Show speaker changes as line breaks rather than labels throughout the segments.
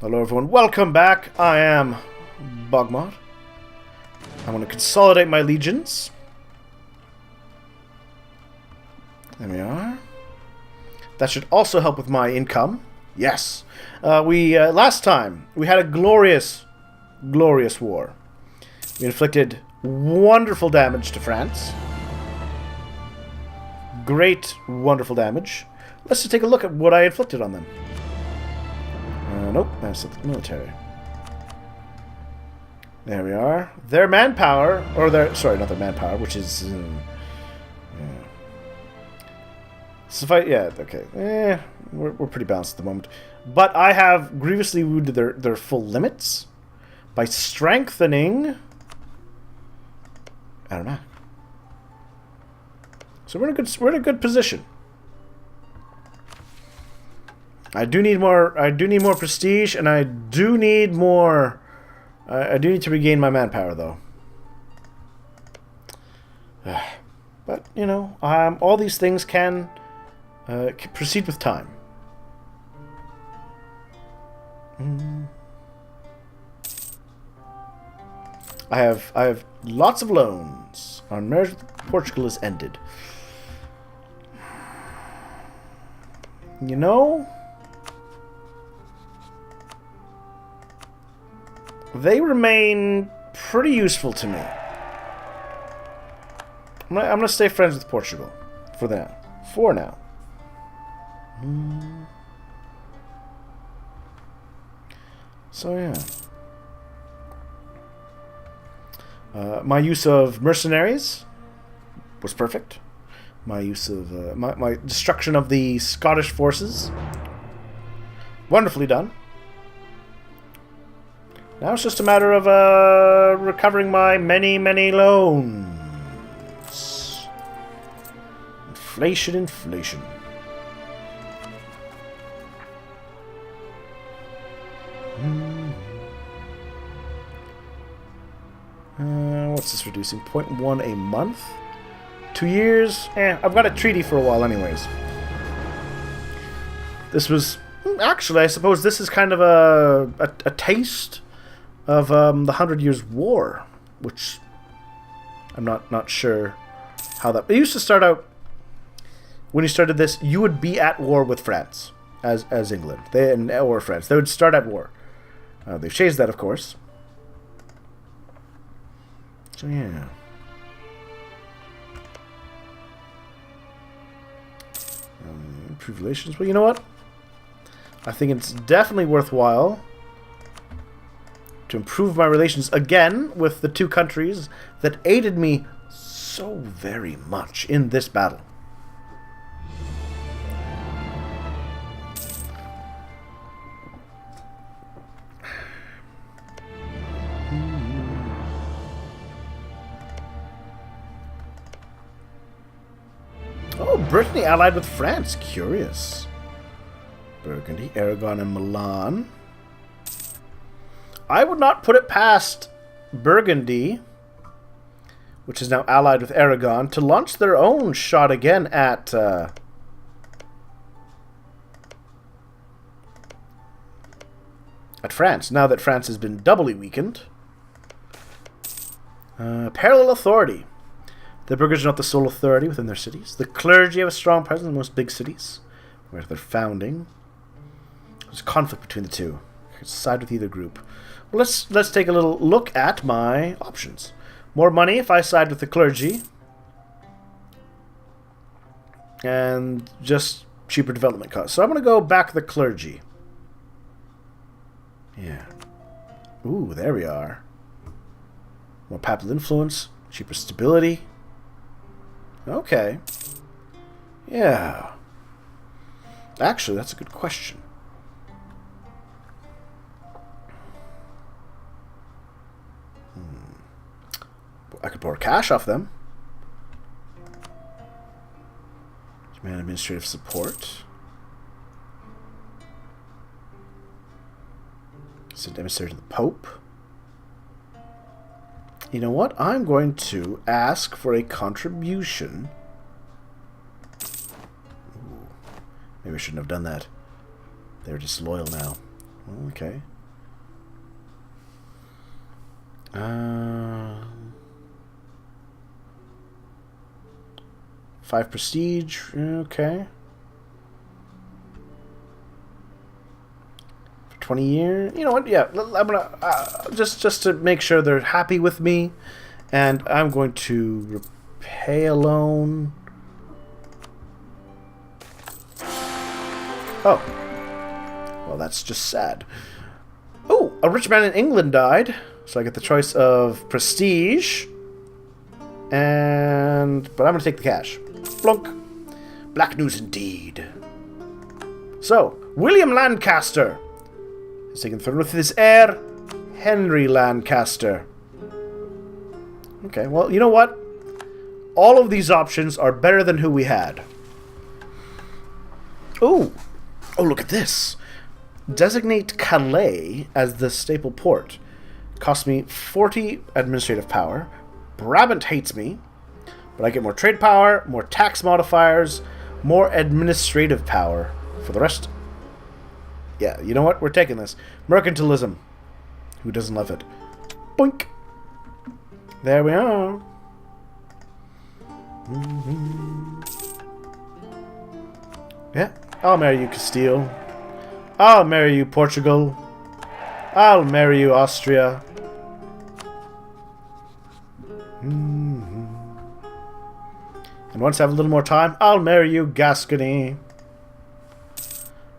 Hello everyone, welcome back. I am BogMod. I'm going to consolidate my legions. There we are. That should also help with my income. Yes. Last time, we had a glorious war. We inflicted wonderful damage to France. Great, wonderful damage. Let's just take a look at what I inflicted on them. Nope, that's the military. There we are. Their manpower, or their, sorry, not their manpower, which is, yeah, okay. We're pretty balanced at the moment. But I have grievously wounded their full limits by strengthening Arnak. So we're in a good position. I do need more prestige, and I do need more. I do need to regain my manpower, though. But you know, all these things can proceed with time. I have lots of loans. Our marriage with Portugal is ended. You know, they remain pretty useful to me. I'm gonna stay friends with Portugal for now. For now. So yeah. My use of mercenaries was perfect. My use of my destruction of the Scottish forces, wonderfully done. Now it's just a matter of recovering my many loans. Inflation. What's this reducing? 0.1 a month? 2 years? I've got a treaty for a while anyways. This was... Actually, I suppose this is kind of a taste of the 100 Years' War, which I'm not sure how that... It used to start out... When you started this, you would be at war with France, as England. Or France. They would start at war. They've changed that, of course. So, yeah. Improve relations. Well, you know what? I think it's definitely worthwhile to improve my relations again with the two countries that aided me so very much in this battle. Oh, Brittany allied with France. Curious. Burgundy, Aragon, and Milan. I would not put it past Burgundy, which is now allied with Aragon, to launch their own shot again at France, now that France has been doubly weakened. Parallel authority. The burghers are not the sole authority within their cities. The clergy have a strong presence in most big cities, where they're founding. There's conflict between the two. I could side with either group. Well, let's take a little look at my options. More money if I side with the clergy, and just cheaper development costs. So I'm going to go back the clergy. Yeah. Ooh, there we are. More papal influence, cheaper stability. Okay. Yeah. Actually, that's a good question. I could borrow cash off them. Demand administrative support. Send emissary to the Pope. You know what? I'm going to ask for a contribution. Ooh, maybe I shouldn't have done that. They're disloyal now. Okay. 5 prestige. Okay. For 20 years. You know what? Yeah, I'm gonna just to make sure they're happy with me, and I'm going to repay a loan. Oh. Well, that's just sad. Oh, a rich man in England died. So I get the choice of prestige. But I'm going to take the cash. Blunk. Black news indeed. So, William Lancaster has taken the throne with his heir, Henry Lancaster. Okay, well, you know what? All of these options are better than who we had. Ooh. Oh, look at this. Designate Calais as the staple port. Cost me 40 administrative power. Brabant hates me. But I get more trade power, more tax modifiers, more administrative power. For the rest... Yeah, you know what? We're taking this. Mercantilism. Who doesn't love it? Boink. There we are. Yeah. I'll marry you, Castile. I'll marry you, Portugal. I'll marry you, Austria. And once I have a little more time, I'll marry you, Gascony.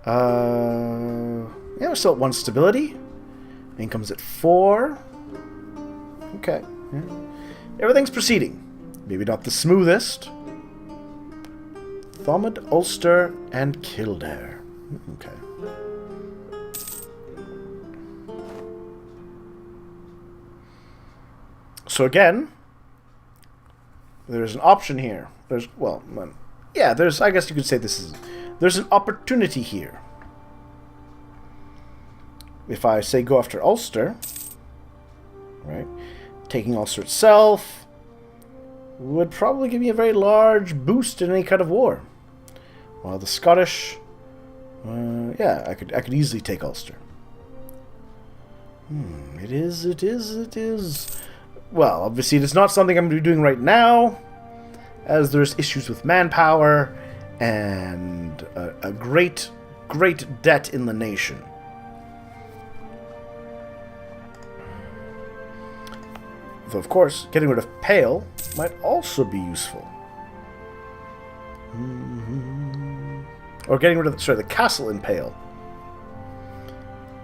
Yeah, we're still at 1 stability. Income's at 4. Okay. Yeah. Everything's proceeding. Maybe not the smoothest. Thomond, Ulster, and Kildare. Okay. So again, there's an option here. There's, well, yeah, there's, I guess you could say there's an opportunity here. If I say go after Ulster, right, taking Ulster itself would probably give me a very large boost in any kind of war. While the Scottish, yeah, I could easily take Ulster. It is. Well, obviously it's not something I'm going to be doing right now, as there's issues with manpower and a great debt in the nation. Though, of course, getting rid of Pale might also be useful. Or getting rid of, the castle in Pale.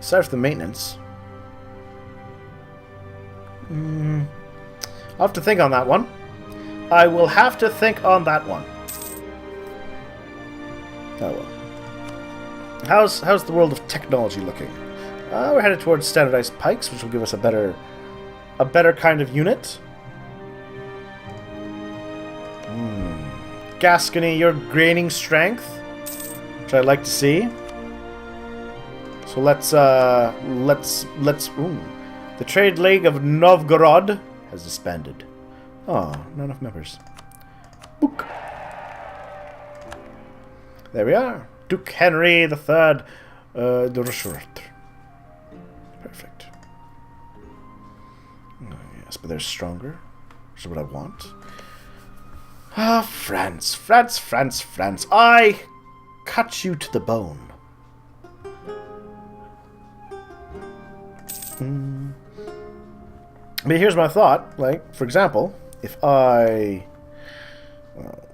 Aside from the maintenance. I'll have to think on that one. I will have to think on that one. Oh well. How's the world of technology looking? We're headed towards standardized pikes, which will give us a better kind of unit. Gascony, you're gaining strength, which I'd like to see. So let's the Trade League of Novgorod has disbanded. Oh, not enough members. Book. There we are. Duke Henry III de Rochefort. Perfect. Yes, but they're stronger. Which is what I want. Ah, France. I cut you to the bone. But here's my thought. Like, for example, if I... Well,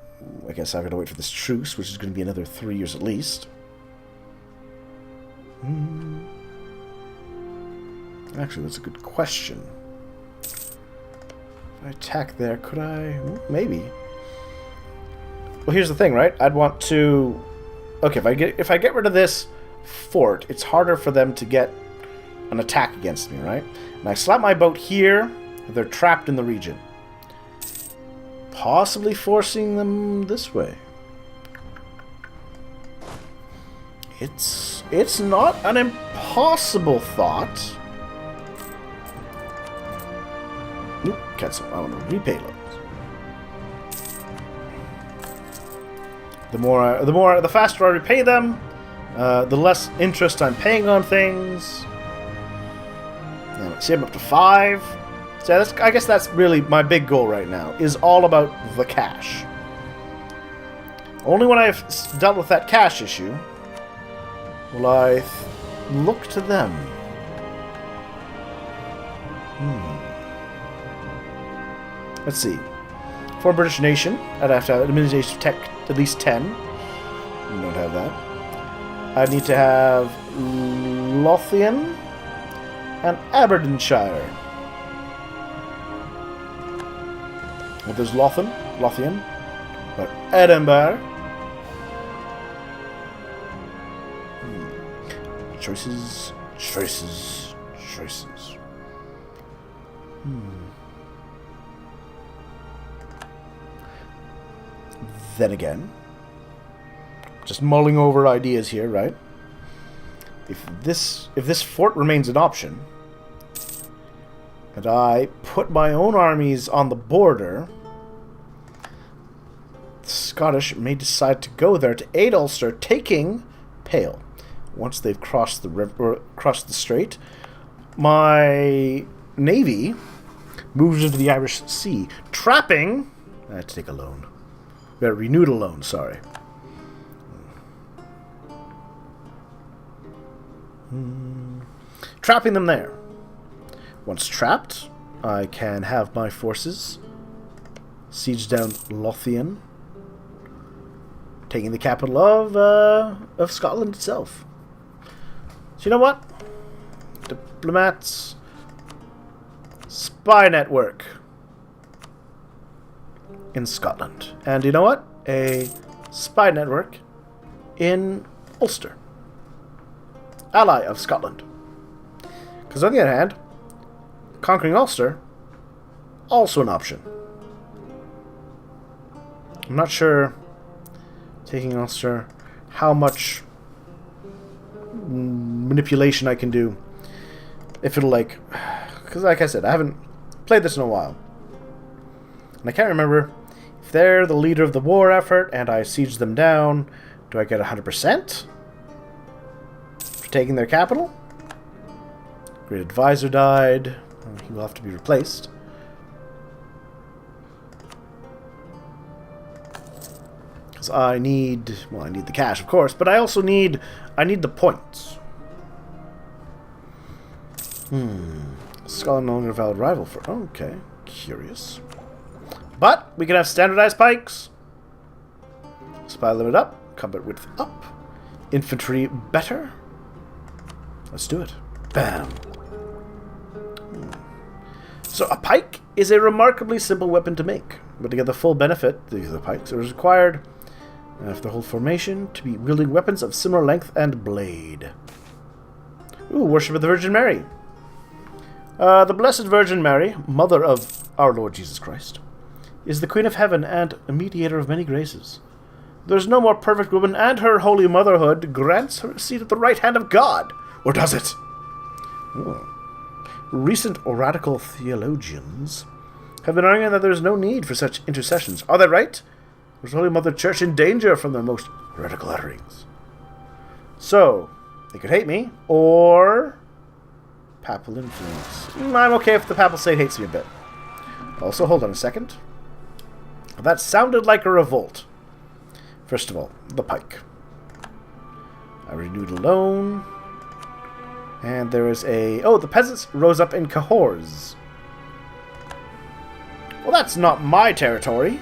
I guess I've got to wait for this truce, which is going to be another 3 years at least. Actually, that's a good question. If I attack there, could I? Maybe. Well, here's the thing, right? I'd want to... Okay, if I get rid of this fort, it's harder for them to get an attack against me, right? And I slap my boat here, they're trapped in the region. Possibly forcing them this way. It's not an impossible thought. Nope, cancel. I want to repay loans. The faster I repay them, The less interest I'm paying on things. See, I'm up to 5. So I guess that's really my big goal right now, is all about the cash. Only when I've dealt with that cash issue will I look to them. Let's see. For British nation, I'd have to have administration tech at least 10. We don't have that. I'd need to have Lothian and Aberdeenshire. Well, there's Lothian, but Edinburgh. Choices. Then again, just mulling over ideas here, right? If this fort remains an option, and I put my own armies on the border, the Scottish may decide to go there to aid Ulster, taking Pale. Once they've crossed the river, crossed the strait, my navy moves into the Irish Sea, trapping. I had to take a loan. We got renewed a loan. Sorry. Trapping them there. Once trapped, I can have my forces siege down Lothian, taking the capital of Scotland itself. So you know what? Diplomats, spy network in Scotland, and you know what? A spy network in Ulster, ally of Scotland. Because on the other hand, conquering Ulster, also an option. I'm not sure, taking Ulster, how much manipulation I can do. If it'll because like I said, I haven't played this in a while. And I can't remember if they're the leader of the war effort and I siege them down, do I get 100% for taking their capital? Great advisor died. He will have to be replaced. Because I need the cash, of course, but I also need the points. Scotland no longer a valid rival for. Okay, curious. But we can have standardized pikes. Spy limit up, combat width up, infantry better. Let's do it. Bam. So a pike is a remarkably simple weapon to make, but to get the full benefit of the pikes, it is required for the whole formation to be wielding weapons of similar length and blade. Ooh, worship of the Virgin Mary. The Blessed Virgin Mary, Mother of our Lord Jesus Christ, is the Queen of Heaven and a mediator of many graces. There is no more perfect woman, and her holy motherhood grants her a seat at the right hand of God. Or does it? Ooh. Recent radical theologians have been arguing that there is no need for such intercessions. Are they right? Was Holy Mother Church in danger from their most radical utterings? So, they could hate me, or papal influence. I'm okay if the papal saint hates me a bit. Also, hold on a second. That sounded like a revolt. First of all, the pike. I renewed a loan. And there is a... Oh, the peasants rose up in Cahors. Well, that's not my territory.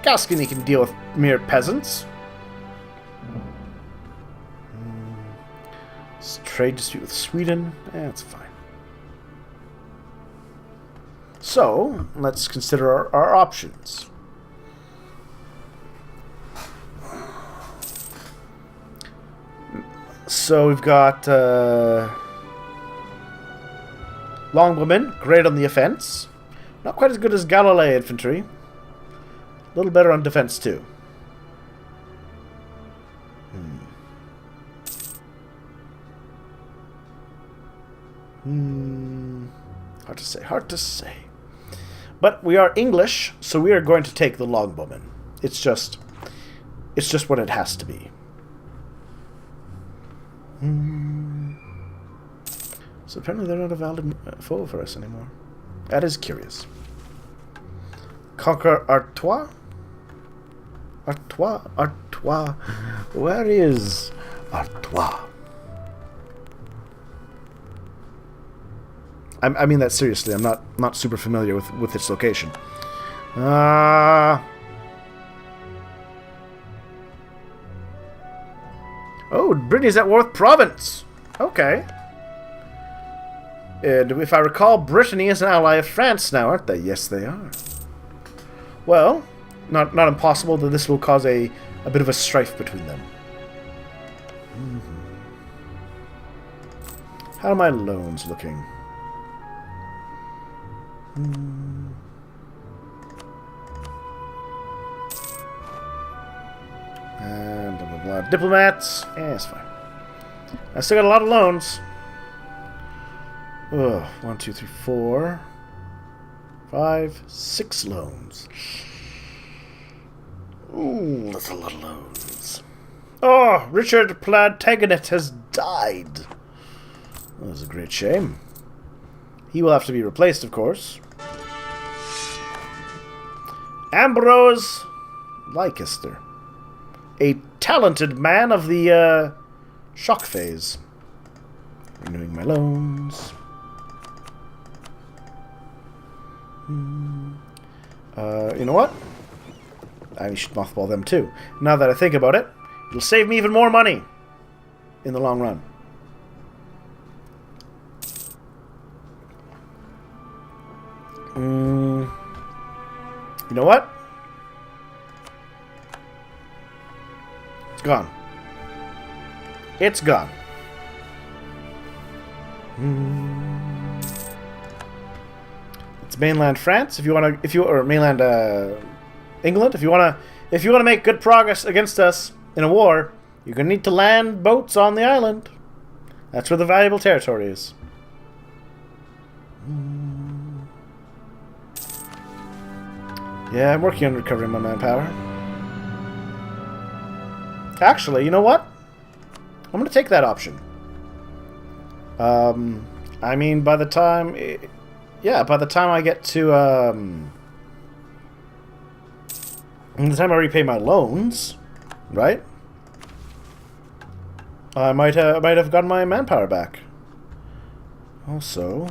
Gascony can deal with mere peasants. Trade dispute with Sweden. That's fine. So, let's consider our options. So we've got Longbowmen, great on the offense. Not quite as good as Galilei infantry. A little better on defense too. Hard to say. But we are English, so we are going to take the Longbowmen. It's just what it has to be. So apparently they're not a valid foe for us anymore. That is curious. Conquer Artois? Artois? Artois? Where is Artois? I mean that seriously. I'm not super familiar with its location. Oh, Brittany's at Worth Province. Okay. If I recall, Brittany is an ally of France now, aren't they? Yes, they are. Well, not impossible that this will cause a bit of a strife between them. How are my loans looking? And blah, blah, blah. Diplomats. Yeah, it's fine. I still got a lot of loans. Ugh. 1, 2, 3, 4, 5, 6 loans. Ooh, that's a lot of loans. Oh, Richard Plantagenet has died. Well, that's a great shame. He will have to be replaced, of course. Ambrose Leicester. A talented man of the shock phase. Renewing my loans. You know what? I should mothball them too. Now that I think about it, it'll save me even more money in the long run. You know what? It's gone. It's gone. It's mainland France. Or mainland England. If you wanna make good progress against us in a war, you're gonna need to land boats on the island. That's where the valuable territory is. Yeah, I'm working on recovering my manpower. Actually, you know what? I'm going to take that option. I mean, by the time I get to, by the time I repay my loans, right? I might have gotten my manpower back. Also,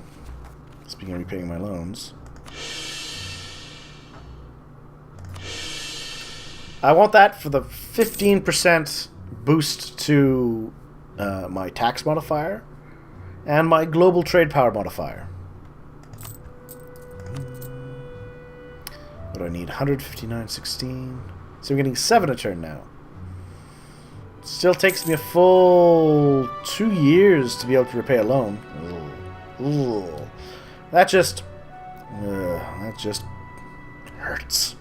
speaking of repaying my loans, I want that for the 15% boost to my tax modifier and my global trade power modifier. What do I need? 159.16. So I'm getting 7 a turn now. Still takes me a full 2 years to be able to repay a loan. Ugh. That just hurts.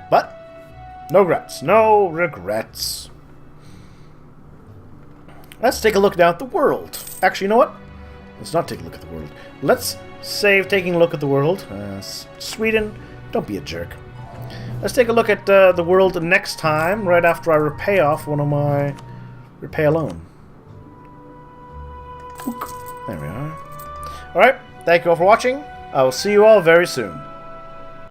But no regrets. No regrets. Let's take a look now at the world. Actually, you know what? Let's not take a look at the world. Let's save taking a look at the world. Sweden, don't be a jerk. Let's take a look at the world next time, right after I repay off one of my... repay a loan. There we are. Alright, thank you all for watching. I will see you all very soon.